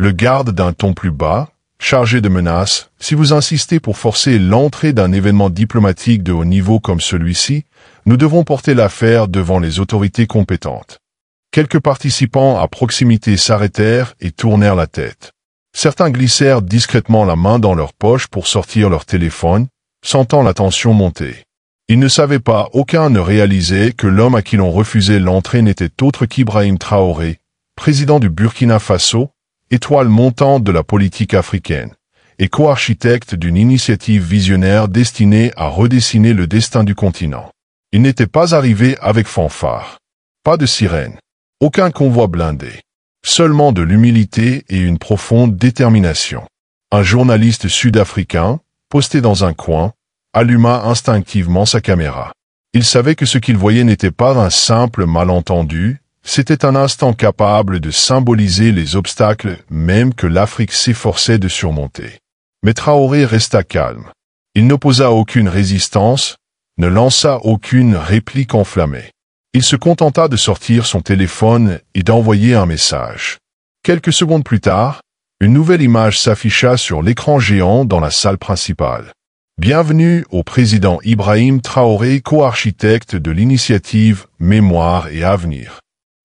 Le garde d'un ton plus bas, chargé de menaces, si vous insistez pour forcer l'entrée d'un événement diplomatique de haut niveau comme celui-ci, nous devons porter l'affaire devant les autorités compétentes. Quelques participants à proximité s'arrêtèrent et tournèrent la tête. Certains glissèrent discrètement la main dans leur poche pour sortir leur téléphone, sentant la tension monter. Ils ne savaient pas, aucun ne réalisait que l'homme à qui l'on refusait l'entrée n'était autre qu'Ibrahim Traoré, président du Burkina Faso, étoile montante de la politique africaine, et co-architecte d'une initiative visionnaire destinée à redessiner le destin du continent. Il n'était pas arrivé avec fanfare. Pas de sirène. Aucun convoi blindé. Seulement de l'humilité et une profonde détermination. Un journaliste sud-africain, posté dans un coin, alluma instinctivement sa caméra. Il savait que ce qu'il voyait n'était pas un simple malentendu, c'était un instant capable de symboliser les obstacles même que l'Afrique s'efforçait de surmonter. Mais Traoré resta calme. Il n'opposa aucune résistance, ne lança aucune réplique enflammée. Il se contenta de sortir son téléphone et d'envoyer un message. Quelques secondes plus tard, une nouvelle image s'afficha sur l'écran géant dans la salle principale. Bienvenue au président Ibrahim Traoré, co-architecte de l'initiative Mémoire et Avenir.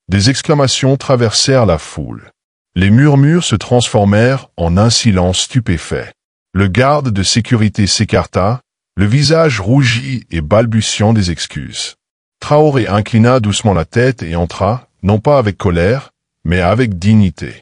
Des exclamations traversèrent la foule. Les murmures se transformèrent en un silence stupéfait. Le garde de sécurité s'écarta, le visage rougi et balbutiant des excuses. Traoré inclina doucement la tête et entra, non pas avec colère, mais avec dignité.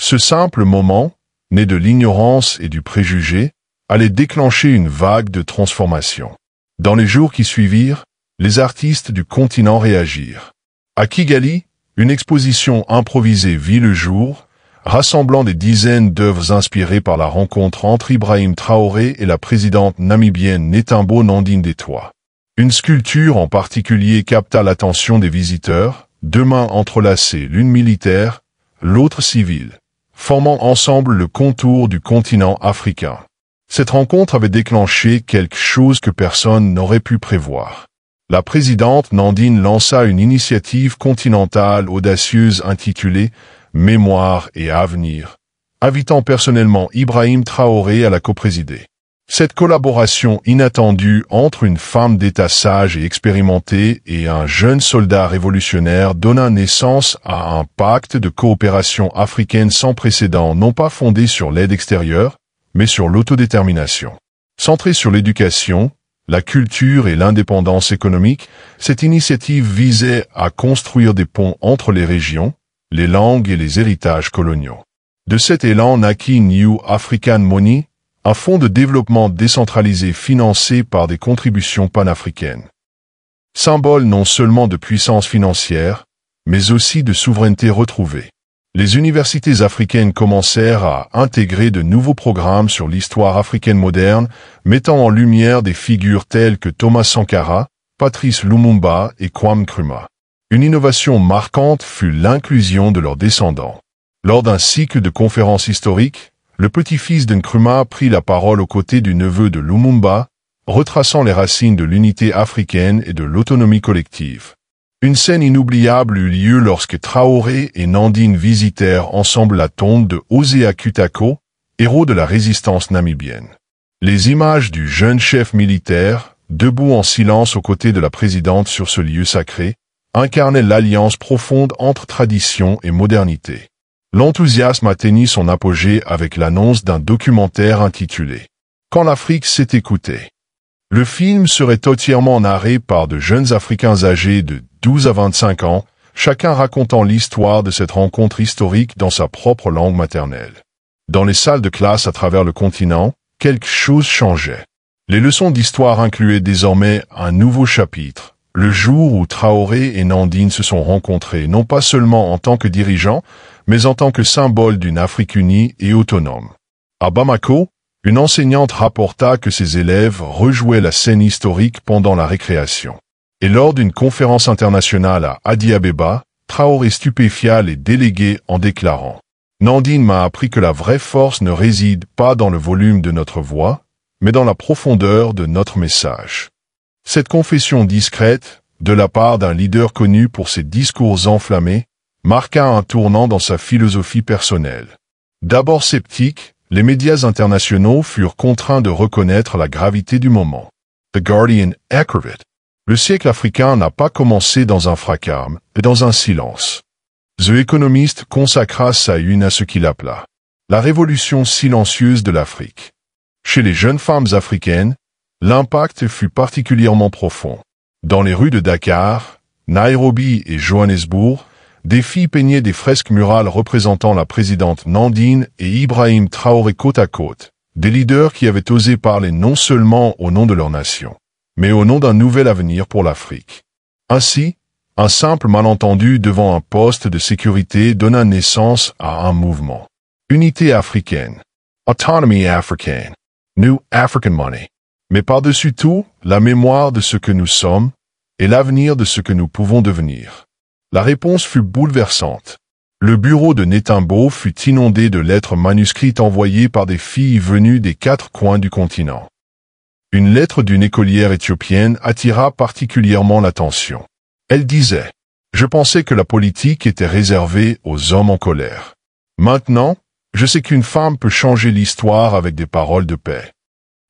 Ce simple moment, né de l'ignorance et du préjugé, allait déclencher une vague de transformation. Dans les jours qui suivirent, les artistes du continent réagirent. À Kigali, une exposition improvisée vit le jour, rassemblant des dizaines d'œuvres inspirées par la rencontre entre Ibrahim Traoré et la présidente namibienne Netumbo Nandi-Ndaitwah. Une sculpture en particulier capta l'attention des visiteurs, deux mains entrelacées, l'une militaire, l'autre civile, formant ensemble le contour du continent africain. Cette rencontre avait déclenché quelque chose que personne n'aurait pu prévoir. La présidente Nandine lança une initiative continentale audacieuse intitulée « Mémoire et Avenir », invitant personnellement Ibrahim Traoré à la coprésider. Cette collaboration inattendue entre une femme d'État sage et expérimentée et un jeune soldat révolutionnaire donna naissance à un pacte de coopération africaine sans précédent, non pas fondé sur l'aide extérieure, mais sur l'autodétermination. Centrée sur l'éducation, la culture et l'indépendance économique, cette initiative visait à construire des ponts entre les régions, les langues et les héritages coloniaux. De cet élan naquit New African Money, un fonds de développement décentralisé financé par des contributions panafricaines. Symbole non seulement de puissance financière, mais aussi de souveraineté retrouvée. Les universités africaines commencèrent à intégrer de nouveaux programmes sur l'histoire africaine moderne, mettant en lumière des figures telles que Thomas Sankara, Patrice Lumumba et Kwame Nkrumah. Une innovation marquante fut l'inclusion de leurs descendants. Lors d'un cycle de conférences historiques, le petit-fils de Nkrumah prit la parole aux côtés du neveu de Lumumba, retraçant les racines de l'unité africaine et de l'autonomie collective. Une scène inoubliable eut lieu lorsque Traoré et Nandine visitèrent ensemble la tombe de Hosea Kutako, héros de la résistance namibienne. Les images du jeune chef militaire, debout en silence aux côtés de la présidente sur ce lieu sacré, incarnaient l'alliance profonde entre tradition et modernité. L'enthousiasme atteignit son apogée avec l'annonce d'un documentaire intitulé « Quand l'Afrique s'est écoutée ». Le film serait entièrement narré par de jeunes Africains âgés de 12 à 25 ans, chacun racontant l'histoire de cette rencontre historique dans sa propre langue maternelle. Dans les salles de classe à travers le continent, quelque chose changeait. Les leçons d'histoire incluaient désormais un nouveau chapitre, le jour où Traoré et Nandine se sont rencontrés non pas seulement en tant que dirigeants, mais en tant que symbole d'une Afrique unie et autonome. À Bamako, une enseignante rapporta que ses élèves rejouaient la scène historique pendant la récréation. Et lors d'une conférence internationale à Addis Abeba, Traoré stupéfia les délégués en déclarant « Nandine m'a appris que la vraie force ne réside pas dans le volume de notre voix, mais dans la profondeur de notre message. » Cette confession discrète, de la part d'un leader connu pour ses discours enflammés, marqua un tournant dans sa philosophie personnelle. D'abord sceptiques, les médias internationaux furent contraints de reconnaître la gravité du moment. The Guardian écrivait: le siècle africain n'a pas commencé dans un fracas, mais dans un silence. The Economist consacra sa une à ce qu'il appela la révolution silencieuse de l'Afrique. Chez les jeunes femmes africaines, l'impact fut particulièrement profond. Dans les rues de Dakar, Nairobi et Johannesburg, des filles peignaient des fresques murales représentant la présidente Nandine et Ibrahim Traoré côte à côte, des leaders qui avaient osé parler non seulement au nom de leur nation, mais au nom d'un nouvel avenir pour l'Afrique. Ainsi, un simple malentendu devant un poste de sécurité donna naissance à un mouvement. Unité africaine, Autonomy africaine, New African Money. Mais par-dessus tout, la mémoire de ce que nous sommes et l'avenir de ce que nous pouvons devenir. La réponse fut bouleversante. Le bureau de Netembo fut inondé de lettres manuscrites envoyées par des filles venues des 4 coins du continent. Une lettre d'une écolière éthiopienne attira particulièrement l'attention. Elle disait: « Je pensais que la politique était réservée aux hommes en colère. Maintenant, je sais qu'une femme peut changer l'histoire avec des paroles de paix. »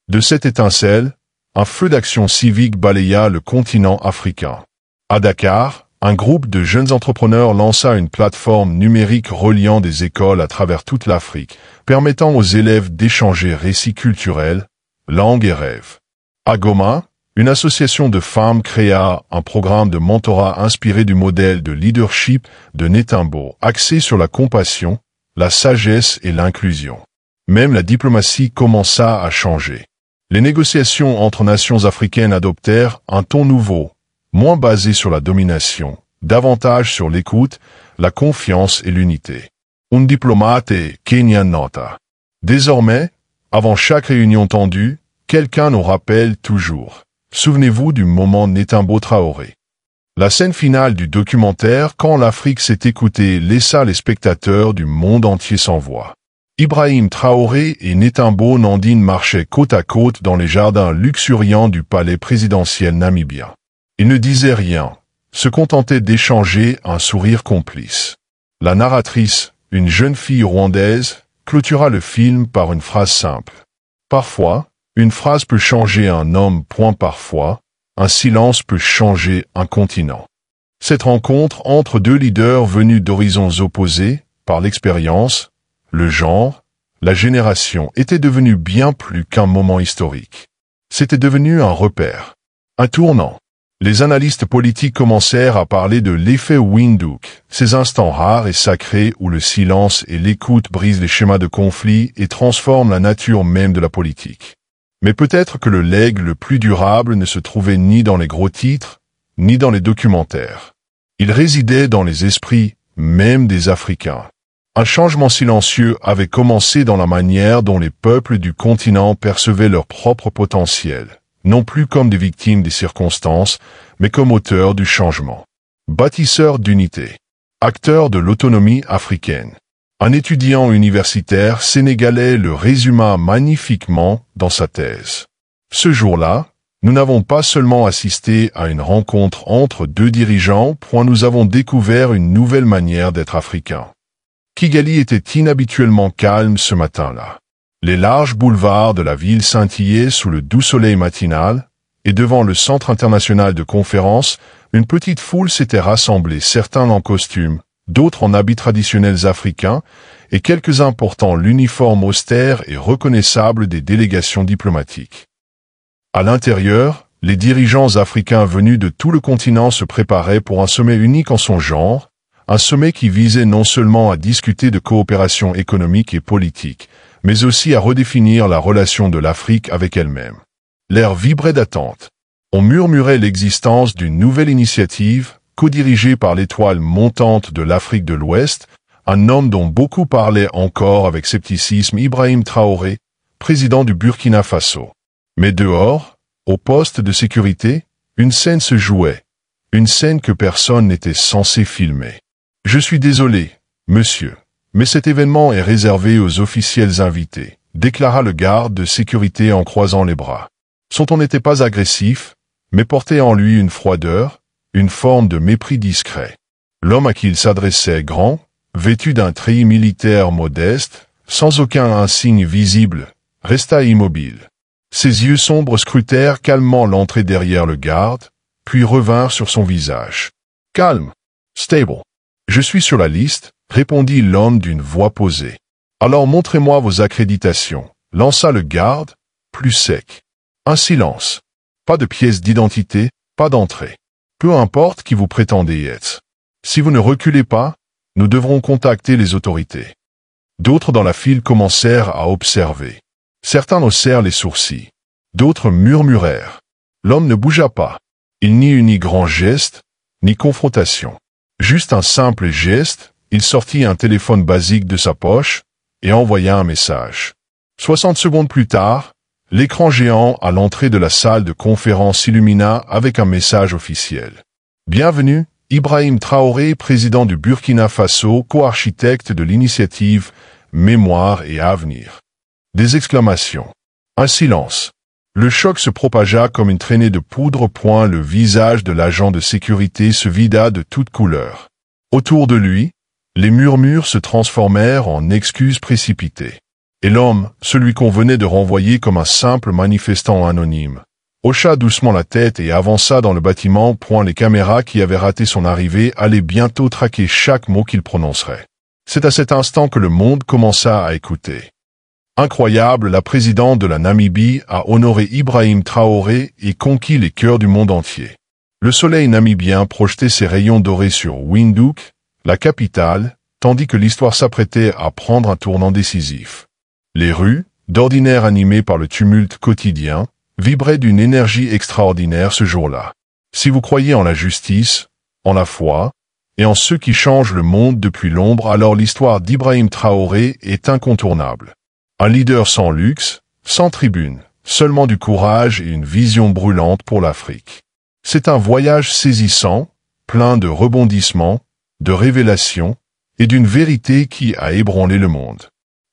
De cette étincelle, un feu d'action civique balaya le continent africain. À Dakar, un groupe de jeunes entrepreneurs lança une plateforme numérique reliant des écoles à travers toute l'Afrique, permettant aux élèves d'échanger récits culturels, langues et rêves. À Goma, une association de femmes créa un programme de mentorat inspiré du modèle de leadership de Netembo, axé sur la compassion, la sagesse et l'inclusion. Même la diplomatie commença à changer. Les négociations entre nations africaines adoptèrent un ton nouveau, moins basé sur la domination, davantage sur l'écoute, la confiance et l'unité. Un diplomate Kenyan nota. Désormais, avant chaque réunion tendue, quelqu'un nous rappelle toujours: souvenez-vous du moment Netembo Traoré. La scène finale du documentaire Quand l'Afrique s'est écoutée laissa les spectateurs du monde entier sans voix. Ibrahim Traoré et Netembo Nandine marchaient côte à côte dans les jardins luxuriants du palais présidentiel namibien. Ils ne disaient rien, se contentaient d'échanger un sourire complice. La narratrice, une jeune fille rwandaise, clôtura le film par une phrase simple. Parfois, une phrase peut changer un homme. Parfois, un silence peut changer un continent. Cette rencontre entre 2 leaders venus d'horizons opposés, par l'expérience, le genre, la génération, était devenue bien plus qu'un moment historique. C'était devenu un repère, un tournant. Les analystes politiques commencèrent à parler de l'effet Windhoek, ces instants rares et sacrés où le silence et l'écoute brisent les schémas de conflit et transforment la nature même de la politique. Mais peut-être que le legs le plus durable ne se trouvait ni dans les gros titres, ni dans les documentaires. Il résidait dans les esprits, même des Africains. Un changement silencieux avait commencé dans la manière dont les peuples du continent percevaient leur propre potentiel, non plus comme des victimes des circonstances, mais comme auteurs du changement. Bâtisseurs d'unité. Acteurs de l'autonomie africaine. Un étudiant universitaire sénégalais le résuma magnifiquement dans sa thèse. Ce jour-là, nous n'avons pas seulement assisté à une rencontre entre 2 dirigeants, nous avons découvert une nouvelle manière d'être africain. Kigali était inhabituellement calme ce matin-là. Les larges boulevards de la ville scintillaient sous le doux soleil matinal, et devant le centre international de conférences, une petite foule s'était rassemblée, certains en costume, d'autres en habits traditionnels africains, et quelques-uns portant l'uniforme austère et reconnaissable des délégations diplomatiques. À l'intérieur, les dirigeants africains venus de tout le continent se préparaient pour un sommet unique en son genre, un sommet qui visait non seulement à discuter de coopération économique et politique, mais aussi à redéfinir la relation de l'Afrique avec elle-même. L'air vibrait d'attente. On murmurait l'existence d'une nouvelle initiative, co-dirigée par l'étoile montante de l'Afrique de l'Ouest, un homme dont beaucoup parlaient encore avec scepticisme, Ibrahim Traoré, président du Burkina Faso. Mais dehors, au poste de sécurité, une scène se jouait, une scène que personne n'était censé filmer. « Je suis désolé, monsieur, mais cet événement est réservé aux officiels invités », déclara le garde de sécurité en croisant les bras. Son ton n'était pas agressif, mais portait en lui une froideur, une forme de mépris discret. L'homme à qui il s'adressait, grand, vêtu d'un treillis militaire modeste, sans aucun insigne visible, resta immobile. Ses yeux sombres scrutèrent calmement l'entrée derrière le garde, puis revinrent sur son visage. « Calme. Stable. Je suis sur la liste, » répondit l'homme d'une voix posée. « Alors montrez-moi vos accréditations. » lança le garde, plus sec. Un silence. Pas de pièce d'identité, pas d'entrée. Peu importe qui vous prétendez être. Si vous ne reculez pas, nous devrons contacter les autorités. D'autres dans la file commencèrent à observer. Certains haussèrent les sourcils. D'autres murmurèrent. L'homme ne bougea pas. Il n'y eut ni grand geste, ni confrontation. Juste un simple geste, il sortit un téléphone basique de sa poche et envoya un message. 60 secondes plus tard, l'écran géant à l'entrée de la salle de conférence s'illumina avec un message officiel. Bienvenue, Ibrahim Traoré, président du Burkina Faso, co-architecte de l'initiative Mémoire et Avenir. Des exclamations. Un silence. Le choc se propagea comme une traînée de poudre. Le visage de l'agent de sécurité se vida de toutes couleurs. Autour de lui, les murmures se transformèrent en excuses précipitées. Et l'homme, celui qu'on venait de renvoyer comme un simple manifestant anonyme, hocha doucement la tête et avança dans le bâtiment. Les caméras qui avaient raté son arrivée allaient bientôt traquer chaque mot qu'il prononcerait. C'est à cet instant que le monde commença à écouter. Incroyable, la présidente de la Namibie a honoré Ibrahim Traoré et conquis les cœurs du monde entier. Le soleil namibien projetait ses rayons dorés sur Windhoek, la capitale, tandis que l'histoire s'apprêtait à prendre un tournant décisif. Les rues, d'ordinaire animées par le tumulte quotidien, vibraient d'une énergie extraordinaire ce jour-là. Si vous croyez en la justice, en la foi, et en ceux qui changent le monde depuis l'ombre, alors l'histoire d'Ibrahim Traoré est incontournable. Un leader sans luxe, sans tribune, seulement du courage et une vision brûlante pour l'Afrique. C'est un voyage saisissant, plein de rebondissements, de révélations et d'une vérité qui a ébranlé le monde.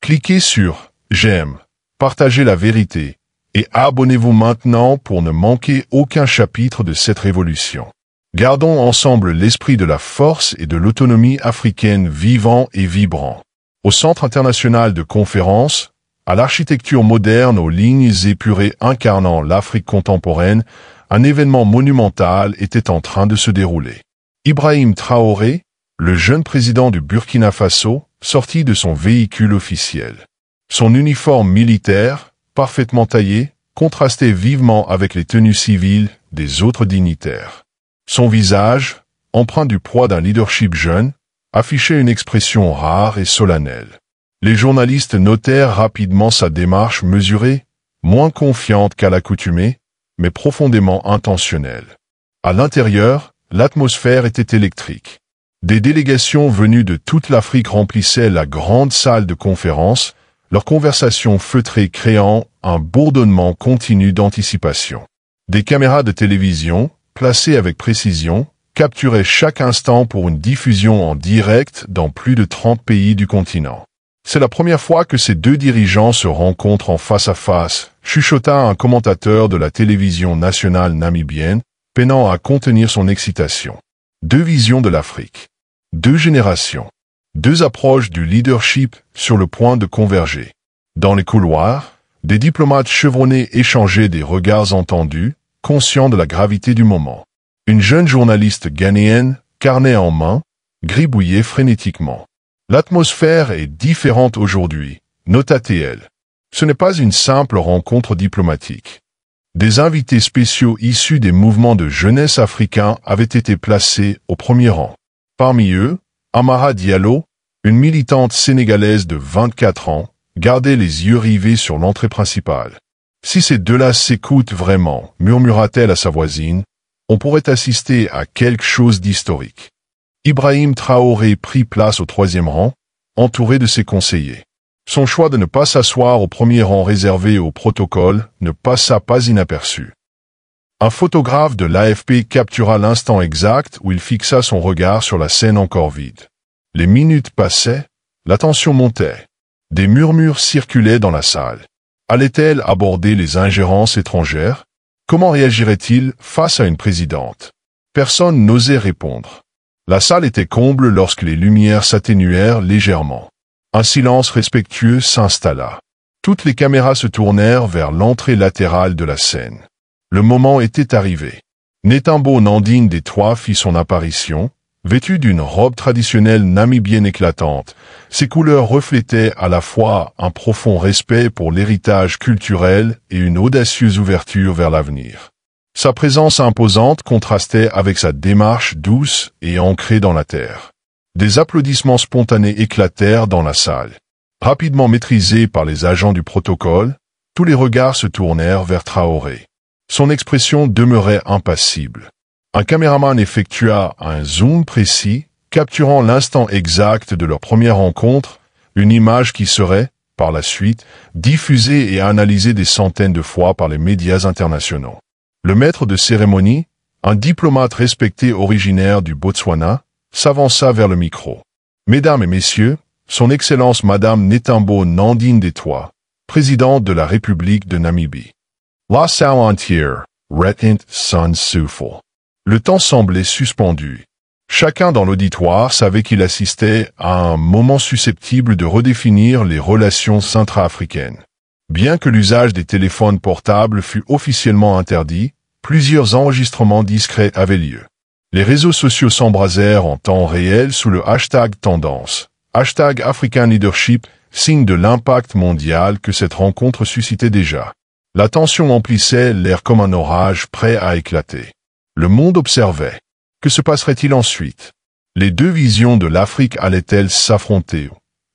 Cliquez sur « J'aime », partagez la vérité et abonnez-vous maintenant pour ne manquer aucun chapitre de cette révolution. Gardons ensemble l'esprit de la force et de l'autonomie africaine vivant et vibrant. Au Centre international de conférences, à l'architecture moderne aux lignes épurées incarnant l'Afrique contemporaine, un événement monumental était en train de se dérouler. Ibrahim Traoré, le jeune président du Burkina Faso, sortit de son véhicule officiel. Son uniforme militaire, parfaitement taillé, contrastait vivement avec les tenues civiles des autres dignitaires. Son visage, empreint du poids d'un leadership jeune, affichait une expression rare et solennelle. Les journalistes notèrent rapidement sa démarche mesurée, moins confiante qu'à l'accoutumée, mais profondément intentionnelle. À l'intérieur, l'atmosphère était électrique. Des délégations venues de toute l'Afrique remplissaient la grande salle de conférence, leurs conversations feutrées créant un bourdonnement continu d'anticipation. Des caméras de télévision, placées avec précision, capturaient chaque instant pour une diffusion en direct dans plus de 30 pays du continent. C'est la première fois que ces deux dirigeants se rencontrent en face à face, chuchota un commentateur de la télévision nationale namibienne, peinant à contenir son excitation. Deux visions de l'Afrique. Deux générations. Deux approches du leadership sur le point de converger. Dans les couloirs, des diplomates chevronnés échangeaient des regards entendus, conscients de la gravité du moment. Une jeune journaliste ghanéenne, carnet en main, gribouillait frénétiquement. L'atmosphère est différente aujourd'hui, nota-t-elle. Ce n'est pas une simple rencontre diplomatique. Des invités spéciaux issus des mouvements de jeunesse africains avaient été placés au premier rang. Parmi eux, Amara Diallo, une militante sénégalaise de 24 ans, gardait les yeux rivés sur l'entrée principale. « Si ces deux-là s'écoutent vraiment, » murmura-t-elle à sa voisine, « on pourrait assister à quelque chose d'historique. » Ibrahim Traoré prit place au troisième rang, entouré de ses conseillers. Son choix de ne pas s'asseoir au premier rang réservé au protocole ne passa pas inaperçu. Un photographe de l'AFP captura l'instant exact où il fixa son regard sur la scène encore vide. Les minutes passaient, la tension montait. Des murmures circulaient dans la salle. Allait-elle aborder les ingérences étrangères? Comment réagirait-il face à une présidente? Personne n'osait répondre. La salle était comble lorsque les lumières s'atténuèrent légèrement. Un silence respectueux s'installa. Toutes les caméras se tournèrent vers l'entrée latérale de la scène. Le moment était arrivé. Netumbo Nandine des Trois fit son apparition, vêtu d'une robe traditionnelle namibienne éclatante. Ses couleurs reflétaient à la fois un profond respect pour l'héritage culturel et une audacieuse ouverture vers l'avenir. Sa présence imposante contrastait avec sa démarche douce et ancrée dans la terre. Des applaudissements spontanés éclatèrent dans la salle. Rapidement maîtrisés par les agents du protocole, tous les regards se tournèrent vers Traoré. Son expression demeurait impassible. Un caméraman effectua un zoom précis, capturant l'instant exact de leur première rencontre, une image qui serait, par la suite, diffusée et analysée des centaines de fois par les médias internationaux. Le maître de cérémonie, un diplomate respecté originaire du Botswana, s'avança vers le micro. « Mesdames et messieurs, Son Excellence Madame Netumbo Nandine des Trois, présidente de la République de Namibie. » La salle entière retint son souffle. Le temps semblait suspendu. Chacun dans l'auditoire savait qu'il assistait à un moment susceptible de redéfinir les relations intra-africaines. Bien que l'usage des téléphones portables fût officiellement interdit, plusieurs enregistrements discrets avaient lieu. Les réseaux sociaux s'embrasèrent en temps réel sous le hashtag tendance, hashtag African Leadership, signe de l'impact mondial que cette rencontre suscitait déjà. La tension emplissait l'air comme un orage prêt à éclater. Le monde observait. Que se passerait-il ensuite? Les deux visions de l'Afrique allaient-elles s'affronter?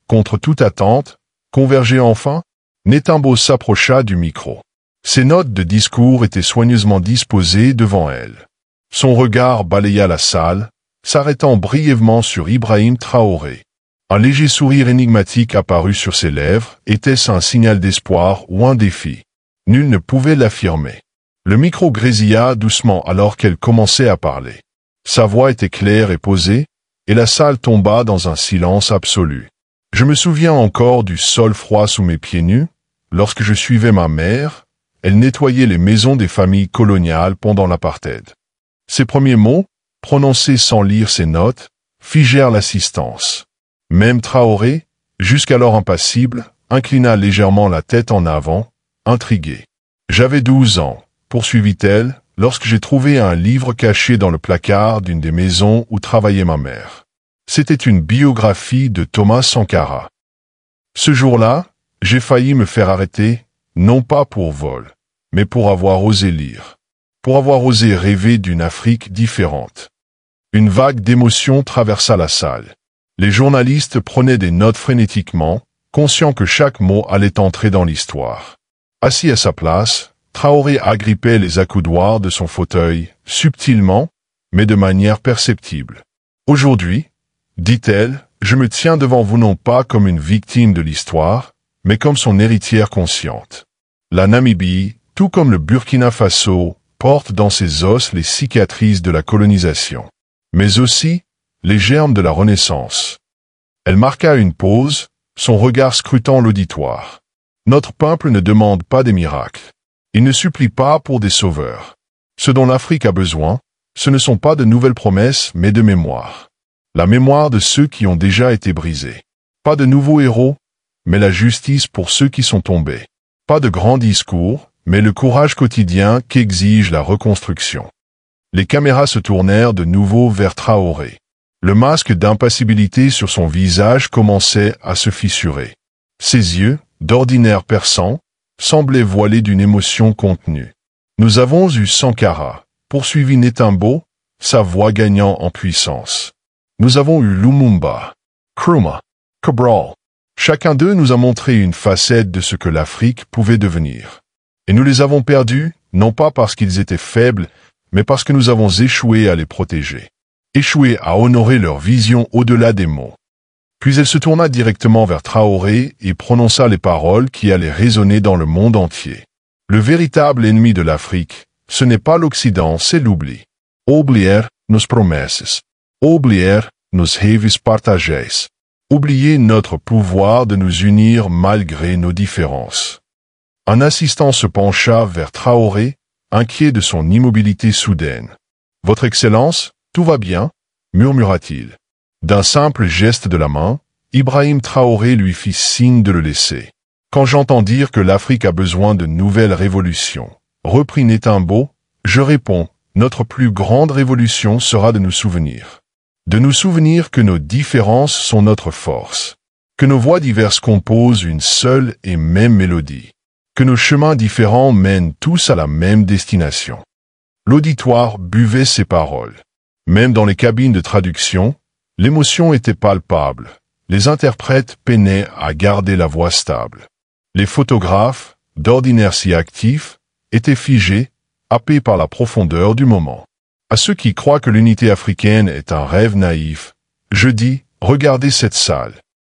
Contre toute attente, converger enfin? Netumbo s'approcha du micro. Ses notes de discours étaient soigneusement disposées devant elle. Son regard balaya la salle, s'arrêtant brièvement sur Ibrahim Traoré. Un léger sourire énigmatique apparut sur ses lèvres. Était-ce un signal d'espoir ou un défi? Nul ne pouvait l'affirmer. Le micro grésilla doucement alors qu'elle commençait à parler. Sa voix était claire et posée, et la salle tomba dans un silence absolu. Je me souviens encore du sol froid sous mes pieds nus. Lorsque je suivais ma mère, elle nettoyait les maisons des familles coloniales pendant l'apartheid. Ses premiers mots, prononcés sans lire ses notes, figèrent l'assistance. Même Traoré, jusqu'alors impassible, inclina légèrement la tête en avant, intrigué. J'avais 12 ans, poursuivit-elle, lorsque j'ai trouvé un livre caché dans le placard d'une des maisons où travaillait ma mère. C'était une biographie de Thomas Sankara. Ce jour-là, j'ai failli me faire arrêter, non pas pour vol, mais pour avoir osé lire. Pour avoir osé rêver d'une Afrique différente. Une vague d'émotion traversa la salle. Les journalistes prenaient des notes frénétiquement, conscients que chaque mot allait entrer dans l'histoire. Assis à sa place, Traoré agrippait les accoudoirs de son fauteuil, subtilement, mais de manière perceptible. Aujourd'hui, dit-elle, je me tiens devant vous non pas comme une victime de l'histoire, mais comme son héritière consciente. La Namibie, tout comme le Burkina Faso, porte dans ses os les cicatrices de la colonisation, mais aussi les germes de la Renaissance. Elle marqua une pause, son regard scrutant l'auditoire. Notre peuple ne demande pas des miracles. Il ne supplie pas pour des sauveurs. Ce dont l'Afrique a besoin, ce ne sont pas de nouvelles promesses, mais de mémoire. La mémoire de ceux qui ont déjà été brisés. Pas de nouveaux héros, mais la justice pour ceux qui sont tombés. Pas de grands discours, mais le courage quotidien qu'exige la reconstruction. Les caméras se tournèrent de nouveau vers Traoré. Le masque d'impassibilité sur son visage commençait à se fissurer. Ses yeux, d'ordinaire perçants, semblaient voilés d'une émotion contenue. Nous avons eu Sankara, poursuivit Netumbo, sa voix gagnant en puissance. Nous avons eu Lumumba, Nkrumah, Cabral. Chacun d'eux nous a montré une facette de ce que l'Afrique pouvait devenir. Et nous les avons perdus, non pas parce qu'ils étaient faibles, mais parce que nous avons échoué à les protéger. Échoué à honorer leur vision au-delà des mots. Puis elle se tourna directement vers Traoré et prononça les paroles qui allaient résonner dans le monde entier. Le véritable ennemi de l'Afrique, ce n'est pas l'Occident, c'est l'oubli. Oublier nos promesses. Oublier nos rêves partagés. Oublier notre pouvoir de nous unir malgré nos différences. Un assistant se pencha vers Traoré, inquiet de son immobilité soudaine. « Votre Excellence, tout va bien » murmura-t-il. D'un simple geste de la main, Ibrahim Traoré lui fit signe de le laisser. Quand j'entends dire que l'Afrique a besoin de nouvelles révolutions, reprit Netimbo, je réponds, notre plus grande révolution sera de nous souvenir. De nous souvenir que nos différences sont notre force. Que nos voix diverses composent une seule et même mélodie. Que nos chemins différents mènent tous à la même destination. L'auditoire buvait ces paroles. Même dans les cabines de traduction, l'émotion était palpable. Les interprètes peinaient à garder la voix stable. Les photographes, d'ordinaire si actifs, étaient figés, happés par la profondeur du moment. À ceux qui croient que l'unité africaine est un rêve naïf, je dis, regardez cette salle.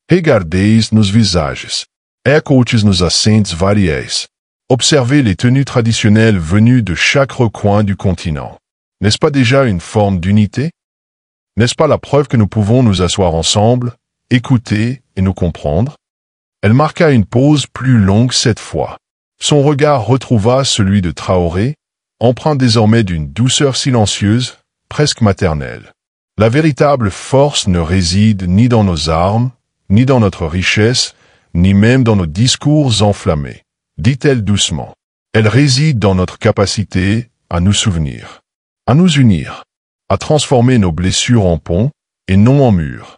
Regardez nos visages. Écoutez nos accents variés. Observez les tenues traditionnelles venues de chaque recoin du continent. N'est-ce pas déjà une forme d'unité? N'est-ce pas la preuve que nous pouvons nous asseoir ensemble, écouter et nous comprendre? Elle marqua une pause plus longue cette fois. Son regard retrouva celui de Traoré, empreint désormais d'une douceur silencieuse, presque maternelle. La véritable force ne réside ni dans nos armes, ni dans notre richesse, ni même dans nos discours enflammés, dit-elle doucement. Elle réside dans notre capacité à nous souvenir, à nous unir, à transformer nos blessures en ponts et non en murs.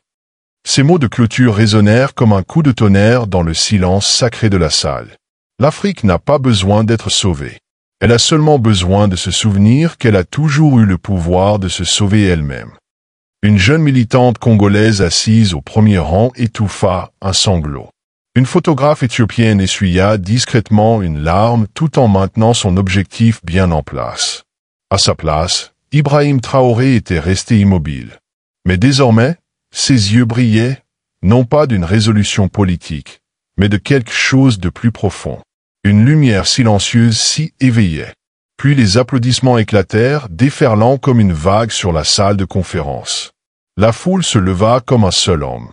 Ces mots de clôture résonnèrent comme un coup de tonnerre dans le silence sacré de la salle. L'Afrique n'a pas besoin d'être sauvée. Elle a seulement besoin de se souvenir qu'elle a toujours eu le pouvoir de se sauver elle-même. Une jeune militante congolaise assise au premier rang étouffa un sanglot. Une photographe éthiopienne essuya discrètement une larme tout en maintenant son objectif bien en place. À sa place, Ibrahim Traoré était resté immobile. Mais désormais, ses yeux brillaient, non pas d'une résolution politique, mais de quelque chose de plus profond. Une lumière silencieuse s'y éveillait. Puis les applaudissements éclatèrent, déferlant comme une vague sur la salle de conférence. La foule se leva comme un seul homme.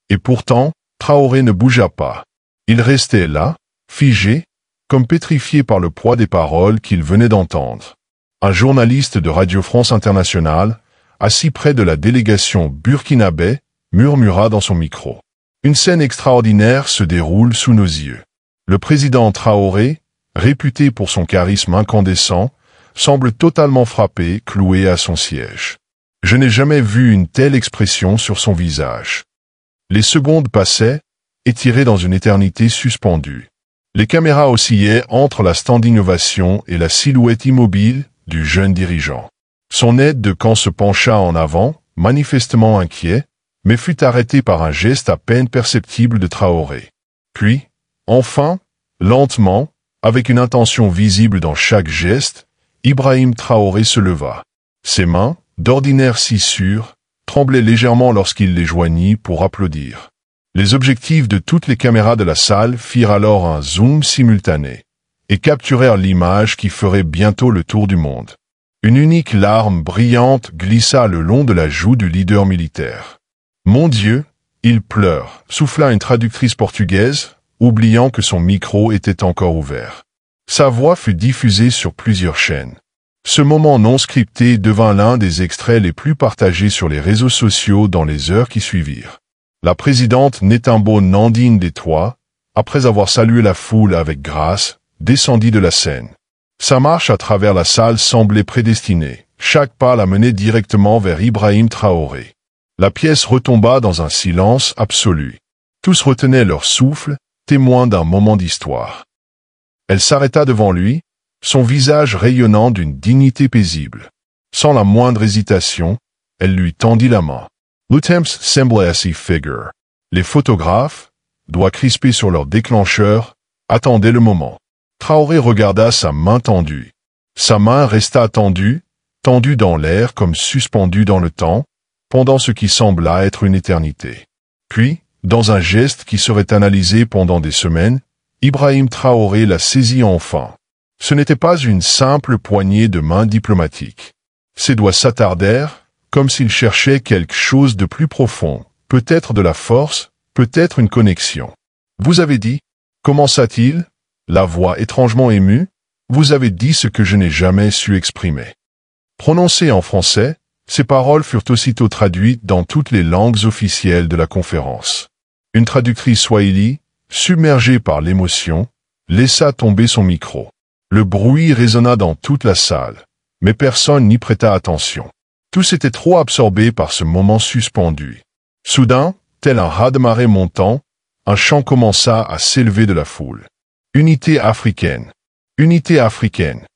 Et pourtant, Traoré ne bougea pas. Il restait là, figé, comme pétrifié par le poids des paroles qu'il venait d'entendre. Un journaliste de Radio France Internationale, assis près de la délégation burkinabé, murmura dans son micro. Une scène extraordinaire se déroule sous nos yeux. Le président Traoré, réputé pour son charisme incandescent, semble totalement frappé, cloué à son siège. Je n'ai jamais vu une telle expression sur son visage. Les secondes passaient, étirées dans une éternité suspendue. Les caméras oscillaient entre la standing ovation et la silhouette immobile du jeune dirigeant. Son aide de camp se pencha en avant, manifestement inquiet, mais fut arrêté par un geste à peine perceptible de Traoré. Puis, enfin, lentement, avec une intention visible dans chaque geste, Ibrahim Traoré se leva. Ses mains, d'ordinaire si sûres, tremblaient légèrement lorsqu'il les joignit pour applaudir. Les objectifs de toutes les caméras de la salle firent alors un zoom simultané et capturèrent l'image qui ferait bientôt le tour du monde. Une unique larme brillante glissa le long de la joue du leader militaire. « Mon Dieu, il pleure », souffla une traductrice portugaise, oubliant que son micro était encore ouvert. Sa voix fut diffusée sur plusieurs chaînes. Ce moment non scripté devint l'un des extraits les plus partagés sur les réseaux sociaux dans les heures qui suivirent. La présidente Netimbo Nandine des Toits, après avoir salué la foule avec grâce, descendit de la scène. Sa marche à travers la salle semblait prédestinée. Chaque pas la menait directement vers Ibrahim Traoré. La pièce retomba dans un silence absolu. Tous retenaient leur souffle, témoins d'un moment d'histoire. Elle s'arrêta devant lui, son visage rayonnant d'une dignité paisible. Sans la moindre hésitation, elle lui tendit la main. Le temps semblait assez figure. Les photographes, doigts crispés sur leur déclencheur, attendaient le moment. Traoré regarda sa main tendue. Sa main resta tendue dans l'air comme suspendue dans le temps, pendant ce qui sembla être une éternité. Puis, dans un geste qui serait analysé pendant des semaines, Ibrahim Traoré la saisit enfin. Ce n'était pas une simple poignée de main diplomatique. Ses doigts s'attardèrent, comme s'il cherchait quelque chose de plus profond, peut-être de la force, peut-être une connexion. « Vous avez dit » commença-t-il, la voix étrangement émue, « vous avez dit ce que je n'ai jamais su exprimer. » Prononcées en français, ces paroles furent aussitôt traduites dans toutes les langues officielles de la conférence. Une traductrice swahili, submergée par l'émotion, laissa tomber son micro. Le bruit résonna dans toute la salle, mais personne n'y prêta attention. Tous étaient trop absorbés par ce moment suspendu. Soudain, tel un raz-de-marée montant, un chant commença à s'élever de la foule. Unité africaine. Unité africaine.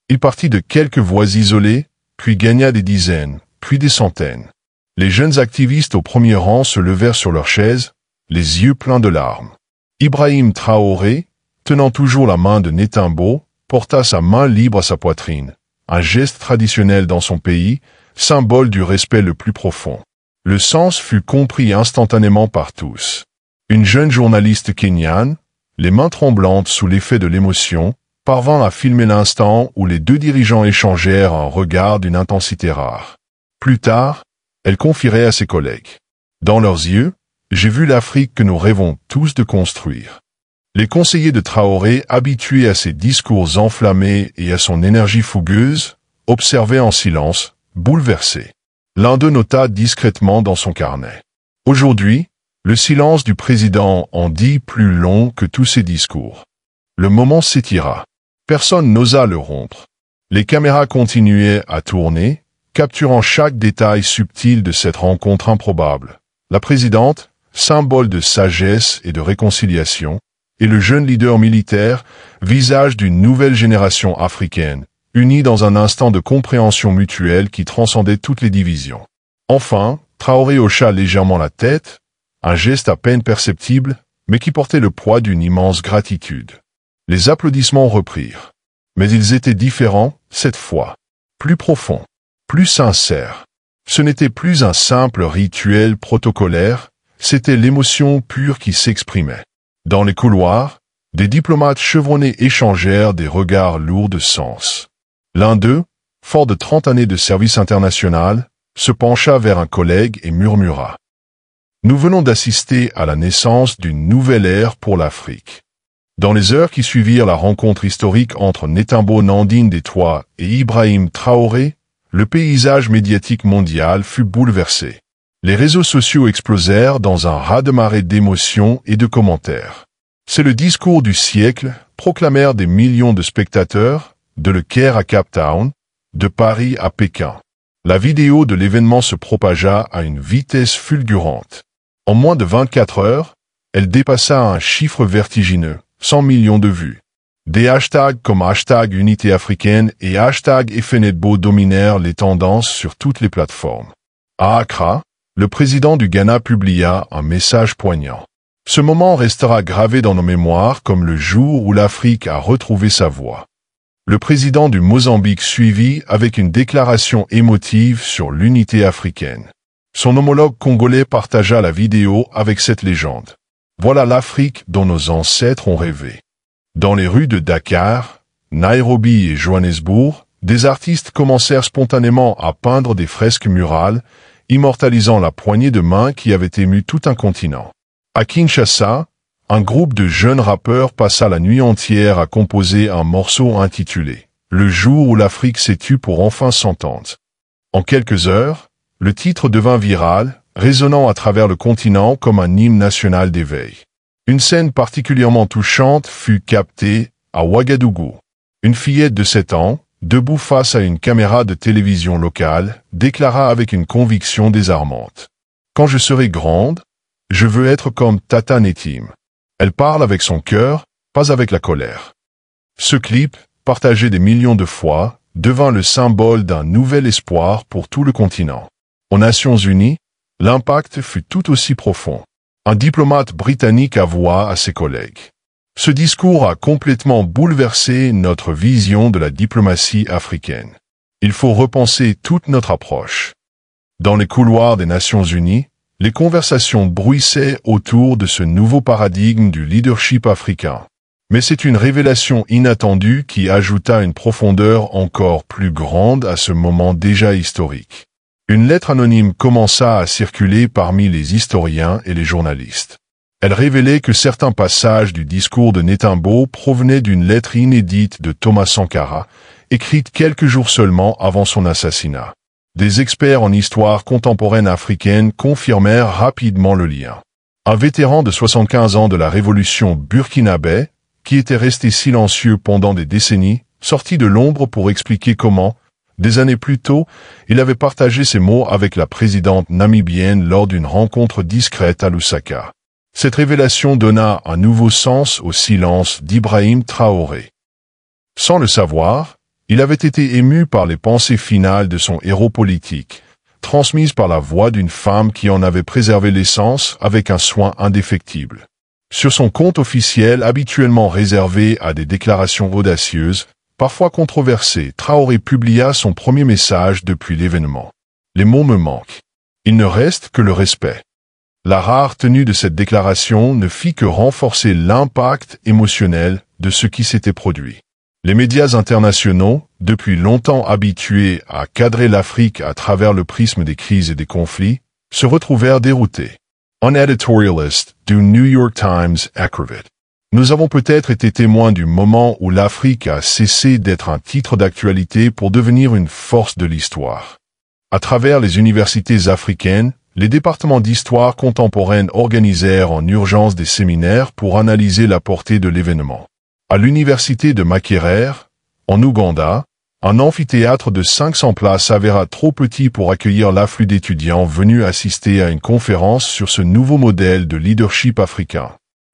Il partit de quelques voix isolées, puis gagna des dizaines, puis des centaines. Les jeunes activistes au premier rang se levèrent sur leurs chaises, les yeux pleins de larmes. Ibrahim Traoré, tenant toujours la main de Netimbo, porta sa main libre à sa poitrine, un geste traditionnel dans son pays, symbole du respect le plus profond. Le sens fut compris instantanément par tous. Une jeune journaliste kenyane, les mains tremblantes sous l'effet de l'émotion, parvint à filmer l'instant où les deux dirigeants échangèrent un regard d'une intensité rare. Plus tard, elle confierait à ses collègues. Dans leurs yeux, j'ai vu l'Afrique que nous rêvons tous de construire. Les conseillers de Traoré, habitués à ses discours enflammés et à son énergie fougueuse, observaient en silence, bouleversés. L'un d'eux nota discrètement dans son carnet. Aujourd'hui, le silence du président en dit plus long que tous ses discours. Le moment s'étira. Personne n'osa le rompre. Les caméras continuaient à tourner, capturant chaque détail subtil de cette rencontre improbable. La présidente, symbole de sagesse et de réconciliation, et le jeune leader militaire, visage d'une nouvelle génération africaine, unis dans un instant de compréhension mutuelle qui transcendait toutes les divisions. Enfin, Traoré hocha légèrement la tête, un geste à peine perceptible, mais qui portait le poids d'une immense gratitude. Les applaudissements reprirent. Mais ils étaient différents, cette fois. Plus profonds, plus sincères. Ce n'était plus un simple rituel protocolaire, c'était l'émotion pure qui s'exprimait. Dans les couloirs, des diplomates chevronnés échangèrent des regards lourds de sens. L'un d'eux, fort de 30 années de service international, se pencha vers un collègue et murmura. Nous venons d'assister à la naissance d'une nouvelle ère pour l'Afrique. Dans les heures qui suivirent la rencontre historique entre Netimbo Nandine Détois et Ibrahim Traoré, le paysage médiatique mondial fut bouleversé. Les réseaux sociaux explosèrent dans un raz-de-marée d'émotions et de commentaires. C'est le discours du siècle, proclamèrent des millions de spectateurs, de Le Caire à Cape Town, de Paris à Pékin. La vidéo de l'événement se propagea à une vitesse fulgurante. En moins de 24 heures, elle dépassa un chiffre vertigineux, 100 millions de vues. Des hashtags comme hashtag Unité africaine et hashtag Efenetbo dominèrent les tendances sur toutes les plateformes. À Accra, le président du Ghana publia un message poignant. Ce moment restera gravé dans nos mémoires comme le jour où l'Afrique a retrouvé sa voix. Le président du Mozambique suivit avec une déclaration émotive sur l'unité africaine. Son homologue congolais partagea la vidéo avec cette légende. Voilà l'Afrique dont nos ancêtres ont rêvé. Dans les rues de Dakar, Nairobi et Johannesburg, des artistes commencèrent spontanément à peindre des fresques murales, immortalisant la poignée de main qui avait ému tout un continent. À Kinshasa, un groupe de jeunes rappeurs passa la nuit entière à composer un morceau intitulé « Le jour où l'Afrique s'est tue pour enfin s'entendre ». En quelques heures, le titre devint viral, résonnant à travers le continent comme un hymne national d'éveil. Une scène particulièrement touchante fut captée à Ouagadougou. Une fillette de 7 ans, debout face à une caméra de télévision locale, déclara avec une conviction désarmante. « Quand je serai grande, je veux être comme Tata Netim. Elle parle avec son cœur, pas avec la colère. » Ce clip, partagé des millions de fois, devint le symbole d'un nouvel espoir pour tout le continent. Aux Nations Unies, l'impact fut tout aussi profond. Un diplomate britannique avoua à ses collègues. Ce discours a complètement bouleversé notre vision de la diplomatie africaine. Il faut repenser toute notre approche. Dans les couloirs des Nations Unies, les conversations bruissaient autour de ce nouveau paradigme du leadership africain. Mais c'est une révélation inattendue qui ajouta une profondeur encore plus grande à ce moment déjà historique. Une lettre anonyme commença à circuler parmi les historiens et les journalistes. Elle révélait que certains passages du discours de Netimbo provenaient d'une lettre inédite de Thomas Sankara, écrite quelques jours seulement avant son assassinat. Des experts en histoire contemporaine africaine confirmèrent rapidement le lien. Un vétéran de 75 ans de la révolution burkinabé, qui était resté silencieux pendant des décennies, sortit de l'ombre pour expliquer comment, des années plus tôt, il avait partagé ces mots avec la présidente namibienne lors d'une rencontre discrète à Lusaka. Cette révélation donna un nouveau sens au silence d'Ibrahim Traoré. Sans le savoir, il avait été ému par les pensées finales de son héros politique, transmises par la voix d'une femme qui en avait préservé l'essence avec un soin indéfectible. Sur son compte officiel habituellement réservé à des déclarations audacieuses, parfois controversées, Traoré publia son premier message depuis l'événement. Les mots me manquent. Il ne reste que le respect. La rare tenue de cette déclaration ne fit que renforcer l'impact émotionnel de ce qui s'était produit. Les médias internationaux, depuis longtemps habitués à cadrer l'Afrique à travers le prisme des crises et des conflits, se retrouvèrent déroutés. Un editorialiste du New York Times écrivait: Nous avons peut-être été témoins du moment où l'Afrique a cessé d'être un titre d'actualité pour devenir une force de l'histoire. À travers les universités africaines, les départements d'histoire contemporaine organisèrent en urgence des séminaires pour analyser la portée de l'événement. À l'université de Makerere, en Ouganda, un amphithéâtre de 500 places s'avéra trop petit pour accueillir l'afflux d'étudiants venus assister à une conférence sur ce nouveau modèle de leadership africain.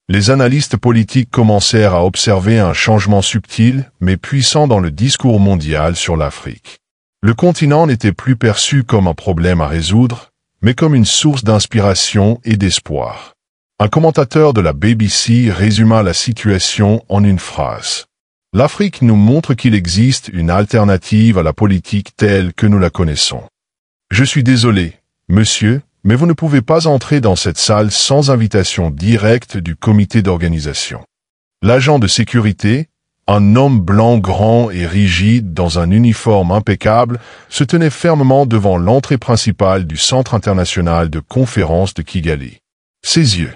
Les analystes politiques commencèrent à observer un changement subtil mais puissant dans le discours mondial sur l'Afrique. Le continent n'était plus perçu comme un problème à résoudre, mais comme une source d'inspiration et d'espoir. Un commentateur de la BBC résuma la situation en une phrase. L'Afrique nous montre qu'il existe une alternative à la politique telle que nous la connaissons. Je suis désolé, monsieur, mais vous ne pouvez pas entrer dans cette salle sans invitation directe du comité d'organisation. L'agent de sécurité, un homme blanc grand et rigide dans un uniforme impeccable, se tenait fermement devant l'entrée principale du Centre international de conférences de Kigali. Ses yeux,